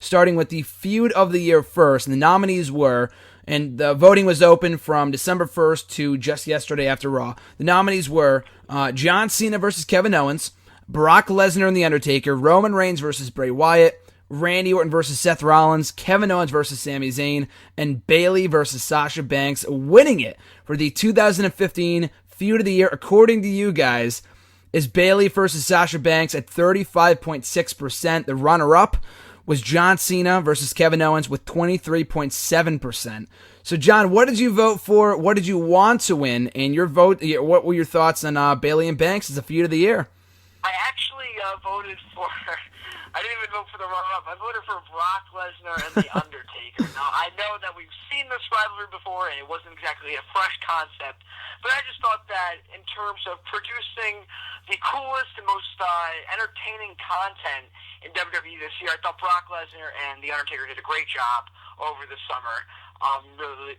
starting with the Feud of the Year first. And the nominees were, and the voting was open from December 1st to just yesterday after Raw. The nominees were John Cena versus Kevin Owens, Brock Lesnar and The Undertaker, Roman Reigns versus Bray Wyatt, Randy Orton versus Seth Rollins, Kevin Owens versus Sami Zayn, and Bayley versus Sasha Banks, winning it for the 2015 Feud of the Year, according to you guys, is Bayley versus Sasha Banks at 35.6%. The runner-up was John Cena versus Kevin Owens with 23.7%. So, John, what did you vote for? What did you want to win? And your vote, what were your thoughts on Bayley and Banks as a Feud of the Year? I actually voted for... I didn't even vote for the runner-up. I voted for Brock Lesnar and The Undertaker. Now, I know that we've seen this rivalry before, and it wasn't exactly a fresh concept, but I just thought that in terms of producing the coolest and most entertaining content in WWE this year, I thought Brock Lesnar and The Undertaker did a great job over the summer.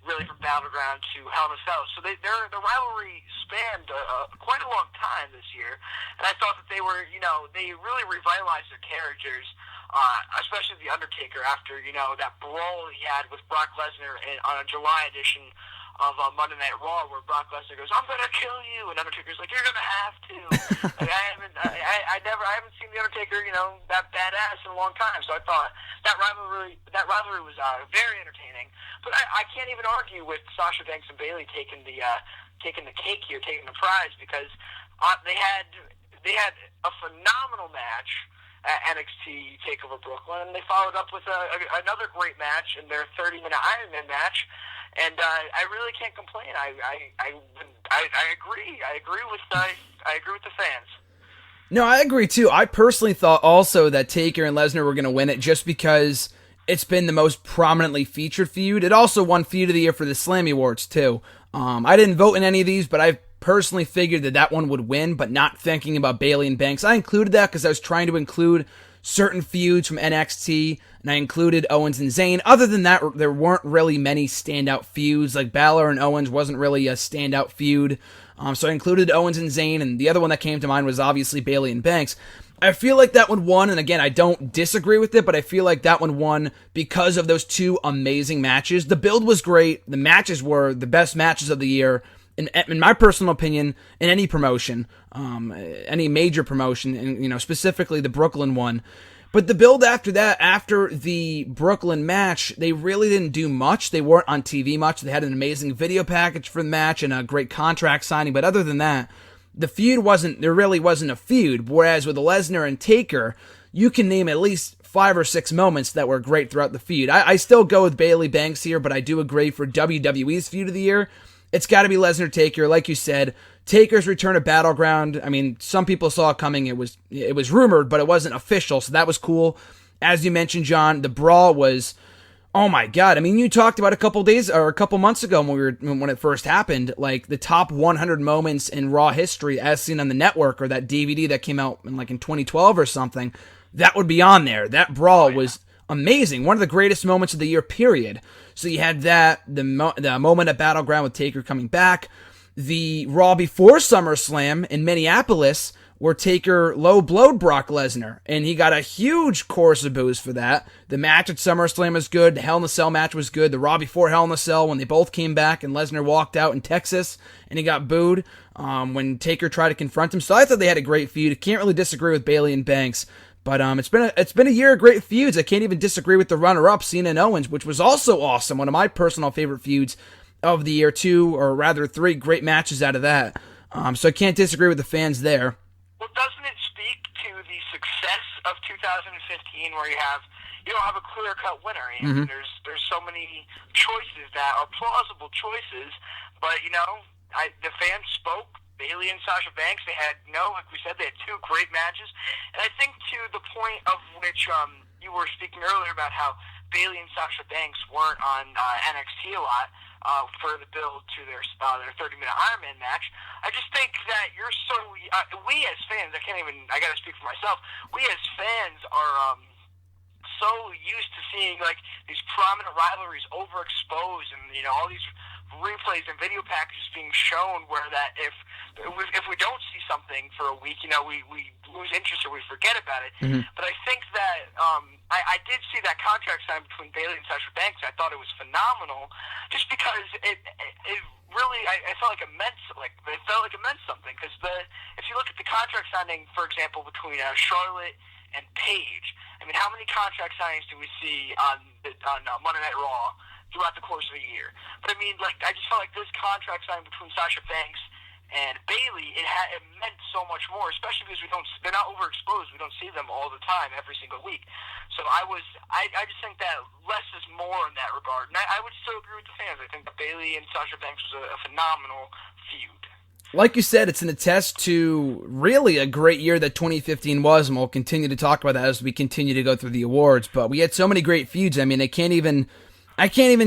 Really from Battleground to Hell in a Cell. So their rivalry spanned quite a long time this year, and I thought that they were, they really revitalized their characters, especially The Undertaker after, that brawl he had with Brock Lesnar on a July edition of Monday Night Raw, where Brock Lesnar goes, "I'm gonna kill you," and Undertaker's like, "You're gonna have to." Like, I haven't seen The Undertaker, that badass in a long time. So I thought that rivalry was very entertaining. But I can't even argue with Sasha Banks and Bayley taking the cake here, taking the prize, because they had a phenomenal match at NXT TakeOver Brooklyn, and they followed up with another great match in their 30-minute Iron Man match. And I really can't complain. I agree. I agree with the fans. No, I agree too. I personally thought also that Taker and Lesnar were going to win it just because it's been the most prominently featured feud. It also won Feud of the Year for the Slammy Awards too. I didn't vote in any of these, but I personally figured that one would win, but not thinking about Bayley and Banks. I included that because I was trying to include certain feuds from NXT, and I included Owens and Zayn. Other than that, there weren't really many standout feuds. Like Balor and Owens wasn't really a standout feud. So I included Owens and Zayn, and the other one that came to mind was obviously Bayley and Banks. I feel like that one won, and again, I don't disagree with it, but I feel like that one won because of those two amazing matches. The build was great. The matches were the best matches of the year, in my personal opinion, in any promotion, any major promotion, and specifically the Brooklyn one. But the build after that, after the Brooklyn match, they really didn't do much. They weren't on TV much. They had an amazing video package for the match and a great contract signing. But other than that, there really wasn't a feud. Whereas with Lesnar and Taker, you can name at least 5 or 6 moments that were great throughout the feud. I still go with Bayley Banks here, but I do agree for WWE's Feud of the Year, it's got to be Lesnar Taker. Like you said, Taker's return to Battleground. I mean, some people saw it coming. It was rumored, but it wasn't official, so that was cool. As you mentioned, John, the brawl was, oh my god. I mean, you talked about a couple months ago when it first happened, like the top 100 moments in Raw history as seen on the network, or that DVD that came out in 2012 or something. That would be on there. That brawl was amazing. One of the greatest moments of the year, period. So you had that, the moment at Battleground with Taker coming back, the Raw before SummerSlam in Minneapolis, where Taker low-blowed Brock Lesnar, and he got a huge chorus of boos for that. The match at SummerSlam was good. The Hell in a Cell match was good. The Raw before Hell in a Cell, when they both came back and Lesnar walked out in Texas, and he got booed when Taker tried to confront him. So I thought they had a great feud. Can't really disagree with Bayley and Banks. But it's been a year of great feuds. I can't even disagree with the runner-up, Cena and Owens, which was also awesome. One of my personal favorite feuds of the year, 2 or rather 3 great matches out of that. So I can't disagree with the fans there. Well, doesn't it speak to the success of 2015, where you don't have a clear-cut winner? Mm-hmm. There's so many choices that are plausible choices, but the fans spoke. Bayley and Sasha Banks, they had, like we said, they had 2 great matches. And I think to the point of which you were speaking earlier about how Bayley and Sasha Banks weren't on NXT a lot for the build to their 30-minute Iron Man match, I just think that we as fans, I gotta speak for myself, we as fans are so used to seeing these prominent rivalries overexposed, and all these replays and video packages being shown, where that if we don't see something for a week, we lose interest or we forget about it. Mm-hmm. But I think that I did see that contract sign between Bayley and Sasha Banks. I thought it was phenomenal, just because it really I felt like it meant something. Because if you look at the contract signing, for example, between Charlotte and Paige, I mean, how many contract signings do we see on Monday Night Raw throughout the course of a year? But I mean, like, I just felt like this contract signing between Sasha Banks and Bayley, it meant so much more, especially because they're not overexposed. We don't see them all the time, every single week. So I just think that less is more in that regard. And I would still agree with the fans. I think that Bayley and Sasha Banks was a phenomenal feud. Like you said, it's an attest to really a great year that 2015 was, and we'll continue to talk about that as we continue to go through the awards. But we had so many great feuds. I mean, I can't even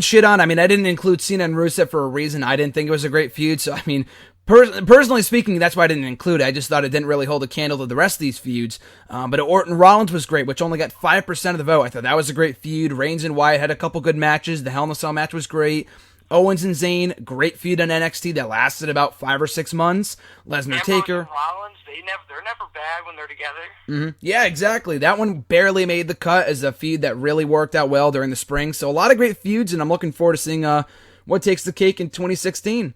shit on. I mean, I didn't include Cena and Rusev for a reason. I didn't think it was a great feud. So I mean, personally speaking, that's why I didn't include it. I just thought it didn't really hold a candle to the rest of these feuds. But Orton Rollins was great, which only got 5% of the vote. I thought that was a great feud. Reigns and Wyatt had a couple good matches. The Hell in a Cell match was great. Owens and Zayn, great feud on NXT that lasted about 5 or 6 months. Lesnar Taker. Rollins, they're never bad when they're together. Mm-hmm. Yeah, exactly. That one barely made the cut as a feud that really worked out well during the spring. So a lot of great feuds, and I'm looking forward to seeing what takes the cake in 2016.